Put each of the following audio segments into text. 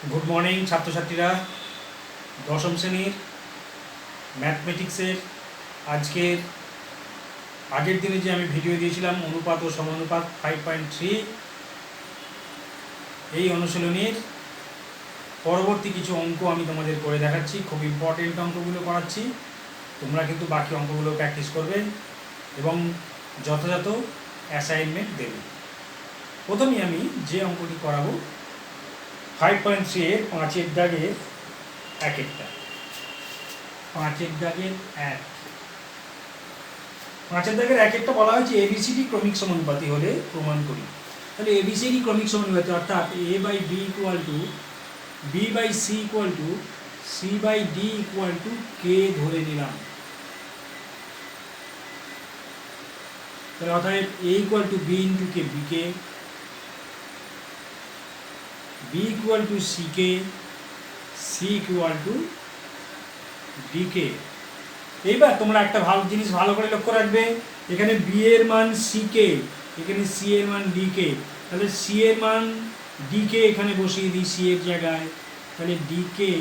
Good morning ছাত্রছাত্রীরা। দশম শ্রেণীর ম্যাথমেটিক্সের আজকের আগের দিনে যে আমি ভিডিও দিয়েছিলাম অনুপাত ও সমানুপাত 5.3, এই অনুশীলনীর পরবর্তী কিছু অঙ্ক আমি তোমাদের করে দেখাচ্ছি। খুব ইম্পর্টেন্ট অঙ্কগুলো করাচ্ছি, তোমরা কিন্তু বাকি অঙ্কগুলো প্র্যাকটিস করবে এবং যথাযথ অ্যাসাইনমেন্ট দেবে। প্রথমেই আমি যে অঙ্কটি করাবো 5.3 এর 5-এর দাগের এক একটা, 5-এর দাগের এক, 5-এর দাগের এক একটা বলা হয়েছে এবিসিডি ক্রমিক সমানুপাতি হলে প্রমাণ করি। তাহলে এবিসিডি ক্রমিক সমানুপাতি অর্থাৎ A by B equal to B by C equal to C by D equal to কে ধরে নিলাম। তাহলে অর্থাৎ A equal to B into K, BK, B equal to CK, C equal to DK. এইবার তোমরা একটা ভালো জিনিস ভালো করে লক্ষ্য রাখবে, এখানে বি এর মান সিকে, এখানে সি এর মান ডিকে, তাহলে সি এর মান ডিকে এখানে বসিয়ে দিই সি এর জায়গায়, তাহলে decay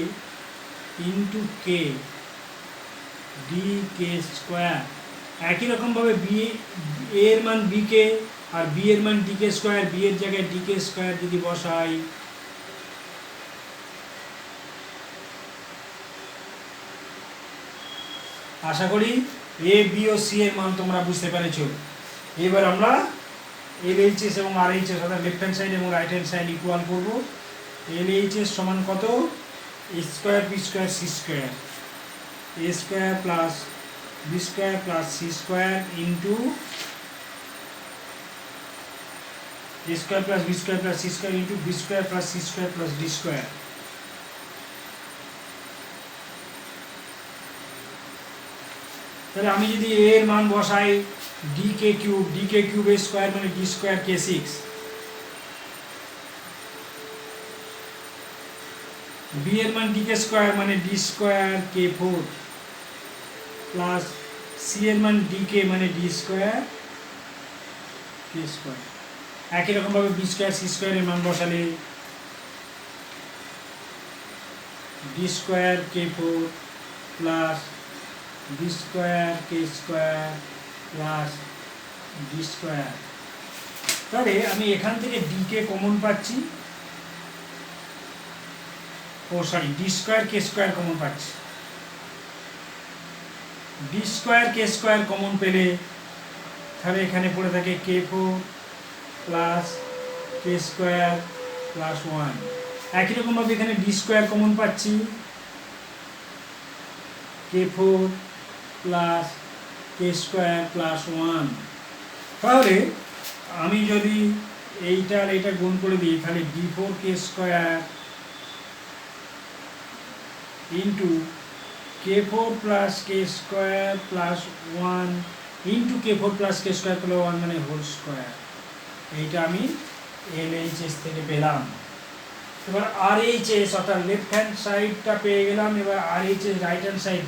into k, D k square. একই রকমভাবে বি এর মান বিকে আর বি এর মান ডিকে স্কোয়ার, বি এর জায়গায় ডিকে স্কোয়ার যদি বসাই, আশা করি এ বি ও সি এর মান তোমরা বুঝতে পেরেছো। এবার আমরা এলএইচএস এবং আরএইচএস অর্থাৎ লেফট হ্যান্ড সাইড এবং রাইট হ্যান্ড সাইড ইকুয়াল করব। এলএইচএস সমান কত? A square b square c square, a square plus b square plus c square into a square plus b square plus c square into b square plus c square plus D square. তাহলে আমি যদি a এর মান বসাই d k cube এর square মানে d square k six, b এর মান ডি কে স্কোয়ার মানে ডি স্কোয়ার কে ফোর, প্লাস সি এর মান ডি কে মানে ডি স্কোয়ার কে স্কোয়ার। একই রকমভাবে বি স্কোয়ার সি স্কোয়ারের মান বসালে ডি স্কোয়ার কে ফোর প্লাস বি স্কোয়ার কে স্কোয়ার প্লাস ডি স্কোয়ার। তাহলে আমি এখান থেকে ডি কে কমন পাচ্ছি, ডি স্কোয়ার কে স্কোয়ার কমন পাচ্ছি। ডি স্কোয়ার কে স্কোয়ার কমন পেলে তাহলে এখানে পড়ে থাকে কে four plus k square plus one. একই রকমভাবে এখানে ডি স্কোয়ার কমন পাচ্ছি, কে four plus k square plus one. তাহলে আমি যদি এইটার এইটা গুণ করে দিই তাহলে D four k square into k four plus k square plus one into k four plus k square plus one মানে হোল স্কোয়ার। এইটা আমি এলএইচএস থেকে পেলাম। এবার আরএইচএস অর্থাৎ লেফট হ্যান্ড সাইডটা পেয়ে গেলাম। এবার আরএইচএস রাইট হ্যান্ড সাইড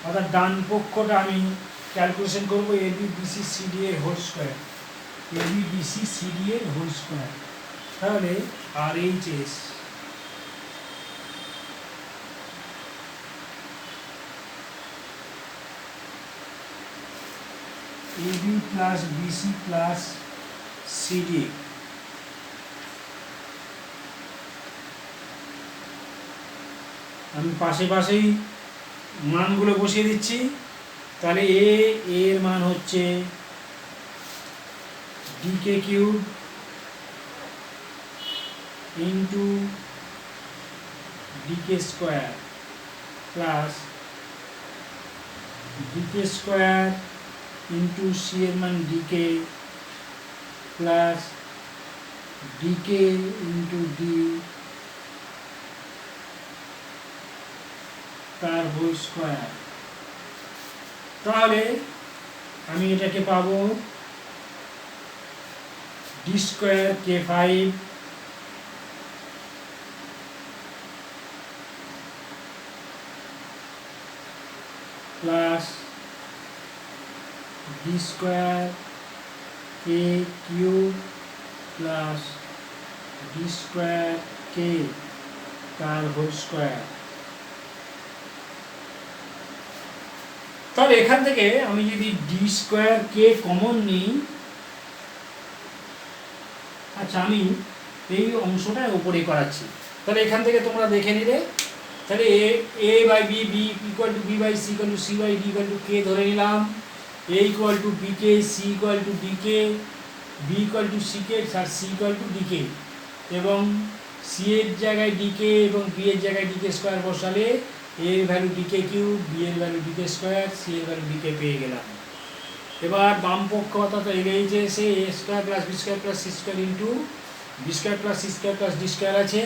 অর্থাৎ ডান পক্ষটা আমি ক্যালকুলেশন করবো এবি বিসি সিডি এর whole square, AB BC CD এর হোল স্কোয়ার। তাহলে RHS AB plus BC plus CD, আমি পাশে পাশেই মানগুলো বসিয়ে দিচ্ছি। তাহলে এ এর মান হচ্ছে DK cube into DK square plus DK square into C এর মান DK plus DK into D তার হোল স্কোয়ার। তাহলে আমি এটাকে পাবো ডি স্কোয়ার কে five plus D square K cube plus D square কে তার হোল স্কোয়ার। তাহলে এখান থেকে আমি যদি ডি স্কোয়ার কে কমন নিই, আচ্ছা আমি এই অংশটা উপরে করাচ্ছি, তাহলে এখান থেকে তোমরা দেখে নিলে, তাহলে a by b, b equal to B by C equal to C by D equal to কে ধরে নিলাম, a equal to b k, c equal to d k, b equal to c k আর c equal to d k, এবং c এর জায়গায় D k এবং B এর জায়গায় D k square বসালে এ এর value d k cube, b এর value d k square, c এর ভ্যালু ডি কে পেয়ে গেলাম। এবার বাম পক্ষ অর্থাৎ এলএইচে এসে a square plus b square plus c square into b square plus c square plus D square আছে,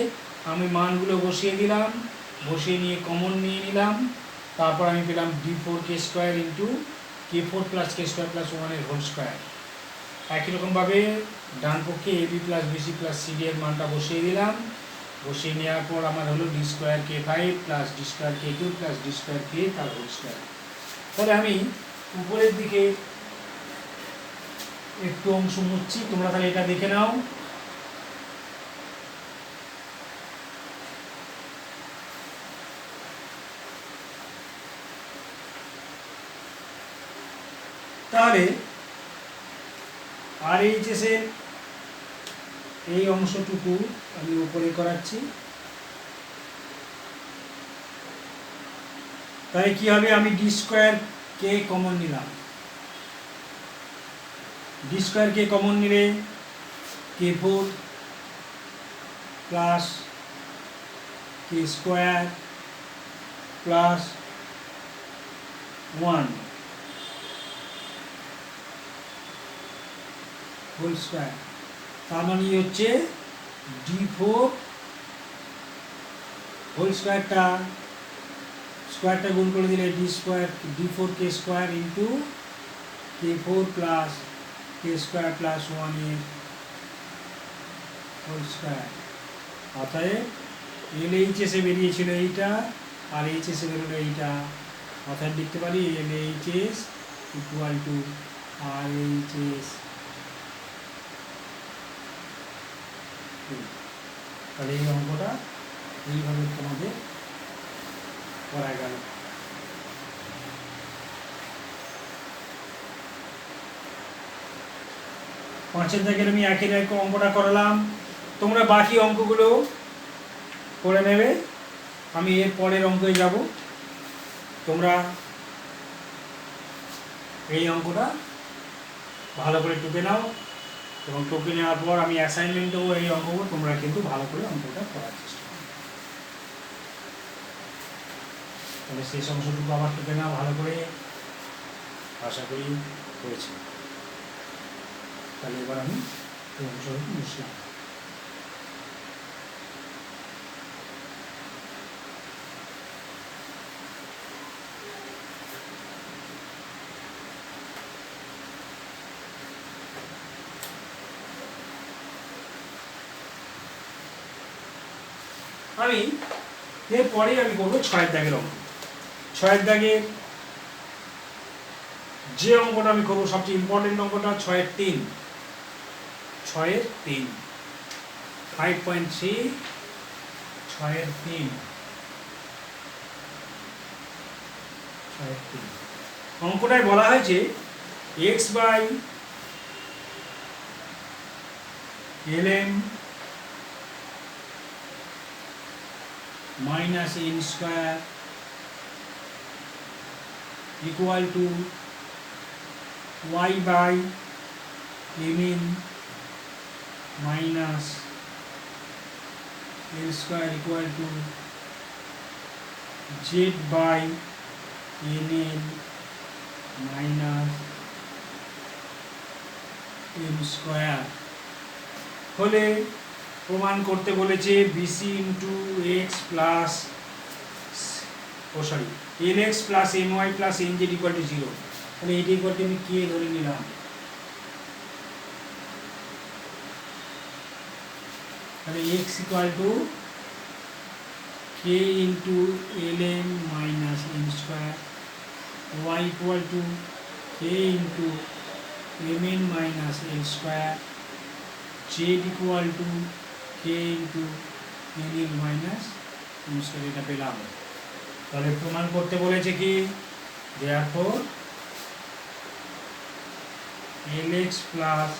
আমি মানগুলো বসিয়ে দিলাম, বসিয়ে নিয়ে কমন নিয়ে নিলাম, তারপর আমি পেলাম d four k square into k four plus k square plus ওয়ানের হোল স্কোয়ার। একই রকমভাবে ডান পক্ষে a b plus BC plus cd এর মানটা বসিয়ে দিলাম, বসিয়ে নেওয়ার পর আমার হলো ডি স্কোয়ার কে five plus D square k two plus D square কে তার হোল স্কোয়ার। তাহলে আমি উপরের দিকে একটু অংশ মুছছি, তোমরা তাহলে এটা দেখে নাও। তাহলে আর এইচএস এর এই অংশটুকু আমি উপরে করাচ্ছি, তাই কি হবে, আমি ডি স্কোয়ার কে কমন নিলাম, ডি স্কোয়ার কে কমন নিলে k four plus k square plus one whole square, তার মানে হচ্ছে ডি ফোর হোল স্কোয়ারটা গুণ করে দিলে d square d four k square into k four plus k square plus ওয়ানের হোল স্কোয়ার। অতএব এল এইচএসে বেরিয়েছিল এইটা আর এইচএসে বেরোলো এইটা, অর্থাৎ লিখতে পারি LHS equal to RHS. তাহলে এই অঙ্কটা এইভাবে তোমাদের করা গেল। পাঁচের দাগের আমি একই রকম অঙ্কটা করালাম, তোমরা বাকি অঙ্কগুলো করে নেবে, আমি এর পরের অঙ্কে যাব। তোমরা এই অঙ্কটা ভালো করে টুকে নাও, এবং টুকে নেওয়ার পর আমি অ্যাসাইনমেন্ট দেবো এই অঙ্কগুলো, তোমরা কিন্তু ভালো করে অঙ্কটা করার চেষ্টা করো। তাহলে শেষ অংশটুকু আবার টুকে নাও ভালো করে, আশা করি হয়েছে। তাহলে এবার আমি এই অংশটুকু বুঝলাম। আমি এরপরেই আমি করবো ছয়ের দাগের অঙ্ক। ছয়ের দাগের যে অঙ্কটা আমি করবো সবচেয়ে ইম্পর্টেন্ট অঙ্কটা ছয়ের তিন, 5.3 ছয়ের তিন। অঙ্কটায় বলা হয়েছে x by lm minus n square equal to y by mn minus n square equal to z by nn minus m square হলে প্রমাণ করতে বলেছে BC into X plus L X plus M Y plus N Z equal to 0। তাহলে এইটা equal to আমি কে ধরে নিলাম, তাহলে X equal to K into L M minus M square, Y equal to K into M N minus L square, z equal to k into n minus M square এটা পেলাম। তাহলে প্রমাণ করতে বলেছে কি therefore lx plus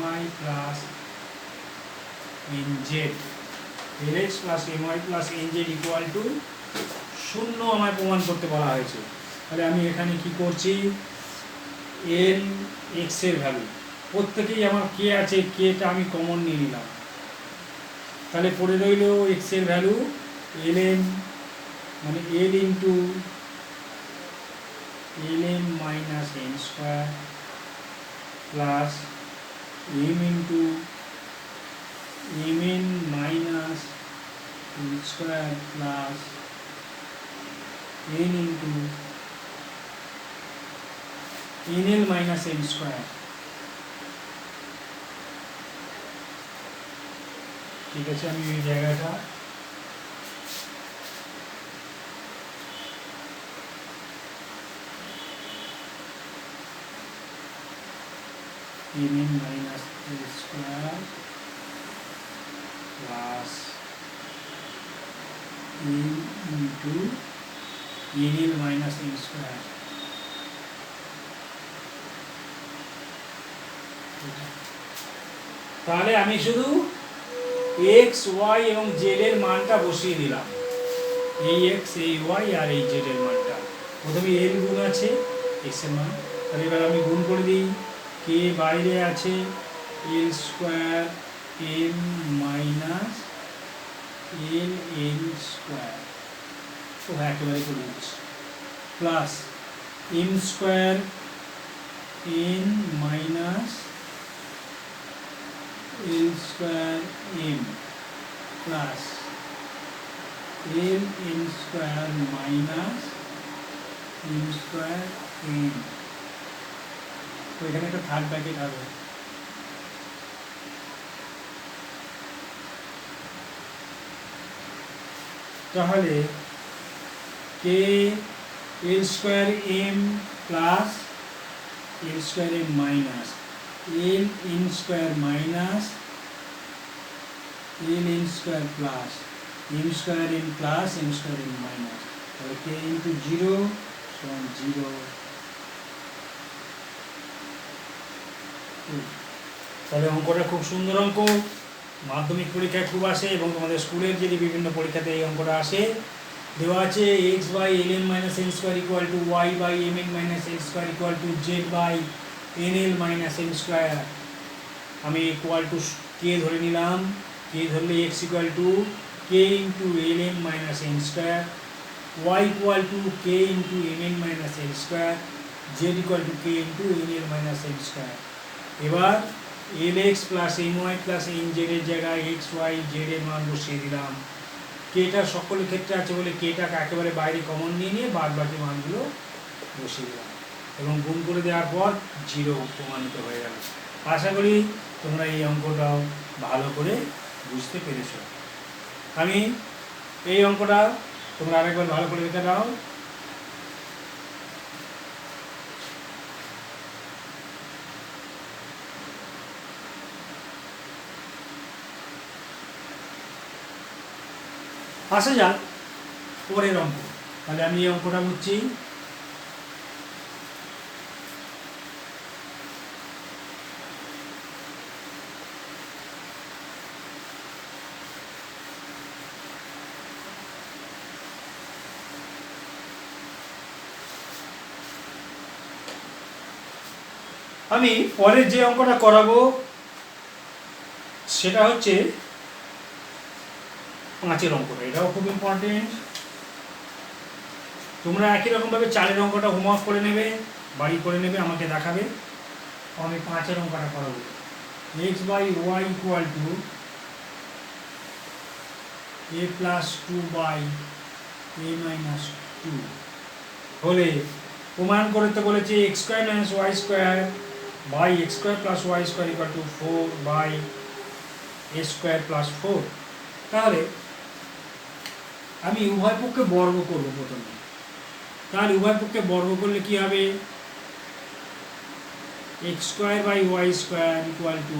my plus nz lx plus my plus nz equal to 0 আমায় প্রমাণ করতে বলা হয়েছে। তাহলে আমি এখানে কি করছি, এল এক্স এর ভ্যালু প্রত্যেকেই আমার কে আছে, কেটা আমি কমন নিয়ে নিলাম। তাহলে পড়ে রইল এক্স এর ভ্যালু এল এম মানে l into L M minus n square plus m into M N minus n square plus n into n l minus n square. ঠিক আছে, আমি এই জায়গাটা mn minus l square plus m into nl minus n square। তাহলে আমি শুধু x y এবং z এর মানটা বসিয়ে দিলাম, এই x এই y আর এই z এর মানটা। প্রথমে l গুণ আছে x এর মান, তাহলে এবার আমি গুণ করে দিই, কে বাইরে আছে l square m minus l n square, তো একেবারে করে দিচ্ছি, plus m square n minus এল square m plus l n square minus M square n. তো এখানে একটা থার্ড ব্র্যাকেট হবে, তাহলে k l square m plus l square m minus l n square minus l n square plus m square m plus m square m minus, তাহলে k into 0 সমান 0। তাহলে অঙ্কটা খুব সুন্দর অঙ্ক, মাধ্যমিক পরীক্ষায় খুব আসে এবং তোমাদের স্কুলের যদি বিভিন্ন পরীক্ষাতে এই অঙ্কটা আসে। দেওয়া আছে x by l n minus n square equal to y by m N minus n square equal to z by n l minus n square. আমি ইকুয়াল টু কে ধরে নিলাম, কে ধরলে x equal to K into L M minus n square, Y equal to K into M N minus n square, z equal to K into n l minus n square. এবার l X plus M Y plus n জেডের জায়গায় x Y জেডের মান বসিয়ে দিলাম। কেটা সকলের ক্ষেত্রে আছে বলে কেটাকে একেবারে বাইরে কমন নিয়ে নিয়ে বাদ বাকি মানগুলো বসিয়ে দিলাম এবং গুণ করে দেওয়ার পর 0 প্রমাণিত হয়ে গেল। আশা করি তোমরা এই অঙ্কটাও ভালো করে বুঝতে পেরেছ। আমি এই অঙ্কটা তোমরা আরেকবার ভালো করে দেখে দাও। আসা যাক পরের অঙ্ক। তাহলে আমি এই অঙ্কটা বুঝছি, আমি পরের যে অঙ্কটা করাবো সেটা হচ্ছে 5-এর অঙ্কটা। এটাও খুব ইম্পর্টেন্ট, তোমরা একই রকমভাবে 4-এর অঙ্কটা হোমওয়ার্ক করে নেবে, বাড়ি করে নেবে, আমাকে দেখাবে। আমি 5-এর অঙ্কটা করাবো। X by y equal to a plus 2 by a minus 2 হলে প্রমাণ করতে বলেছে x square minus y square by x square plus y square equal to 4 by a square plus 4। তাহলে আমি উভয় পক্ষে বর্গ করব প্রথমে। তাহলে উভয় পক্ষে বর্গ করলে কি হবে, x square by y square equal to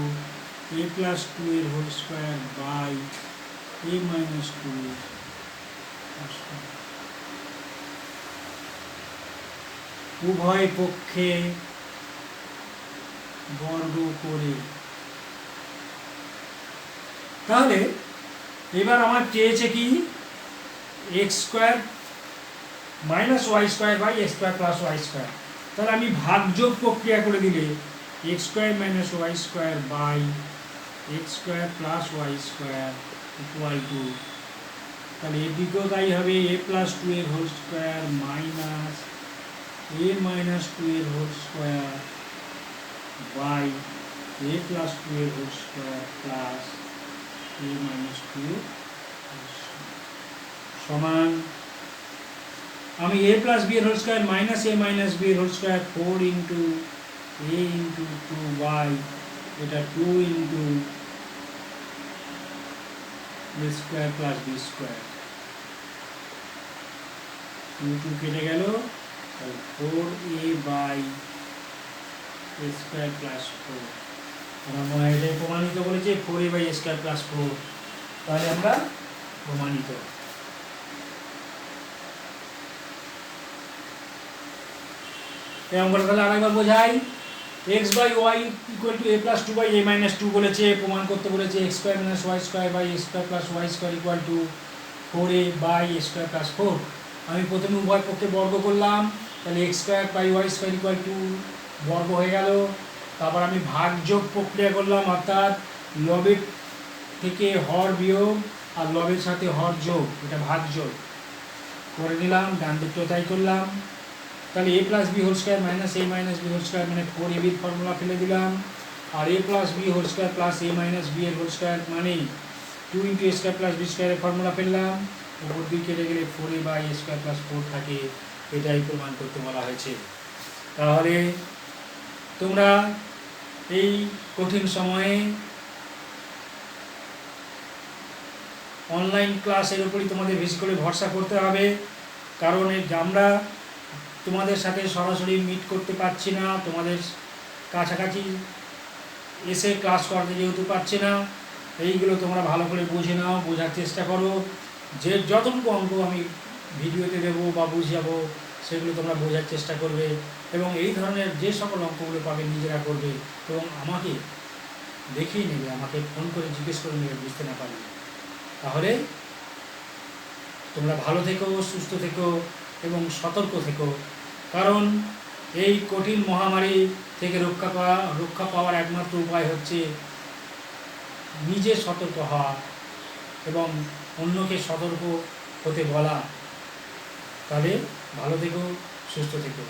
a plus 2 এর whole square by a minus 2 উভয় পক্ষে বর্গ করে। তাহলে এবার আমার চেয়েছে কি x square minus y square by x square plus y square. তাহলে আমি ভাগযোগ প্রক্রিয়া করে দিলে x square minus y square by x square plus y square equal to, তাহলে এদিকেও তাই হবে এ প্লাস টু এর whole square minus a minus two এর whole square by a plus two এর whole square plus a minus two সমান, আমি a plus b এর whole square minus a minus b এর হোল স্কোয়ার 4 ইন্টু এ into 2y, এটা 2 into a square plus b square, 2 কেটে গেল, 4a by a square plus 4। আমার মনে হয় এটাই প্রমাণিত করেছে 4a by a square plus 4। তাহলে আমরা প্রমাণিত। এই অঙ্কটা তাহলে আরেকবার বোঝাই। X by y equal to a plus two by a minus two বলেছে, প্রমাণ করতে বলেছে x square minus y square by a square plus y square equal to 4a by a square plus 4। আমি প্রথমে উভয় পক্ষে বর্গ করলাম, তাহলে x square by y square equal to বর্গ হয়ে গেল। তারপর আমি ভাগযোগ প্রক্রিয়া করলাম, অর্থাৎ লবের থেকে হর বিয়োগ আর লবের সাথে হর যোগ, এটা ভাগযোগ করে নিলাম, ডান দিকটাও তাই করলাম। তাহলে a plus b whole square minus a minus b whole square মানে 4ab ফর্মুলা ফেলে দিলাম, আর a plus b whole square plus a minus b এর হোল স্কোয়ার মানে 2 into a square plus b স্কোয়ারের ফর্মুলা ফেললাম, উপর দিকে কেটে গেলে 4a by a square plus 4 থাকে, এটাই প্রমাণ করতে বলা হয়েছে। তাহলে তোমরা এই কঠিন সময়ে অনলাইন ক্লাসের উপরই তোমাদের বেশি করে ভরসা করতে হবে, কারণ আমরা তোমাদের সাথে সরাসরি মিট করতে পারছি না, তোমাদের কাছাকাছি এসে ক্লাস করতে যেহেতু পারছি না, এইগুলো তোমরা ভালো করে বুঝে নাও, বোঝার চেষ্টা করো। যে যতটুকু অঙ্ক আমি ভিডিওতে দেবো বা বুঝাবো সেগুলো তোমরা বোঝার চেষ্টা করবে, এবং এই ধরনের যে সকল অঙ্কগুলো পাবে নিজেরা করবে এবং আমাকে দেখিয়ে নেবে, আমাকে ফোন করে জিজ্ঞেস করে নেবে বুঝতে না পারলে। তাহলে তোমরা ভালো থেকো, সুস্থ থেকো এবং সতর্ক থেকো, কারণ এই কঠিন মহামারী থেকে রক্ষা পাওয়ার একমাত্র উপায় হচ্ছে নিজে সতর্ক হওয়া এবং অন্যকে সতর্ক হতে বলা। তাহলে ভালো থেকো, সুস্থ থেকো।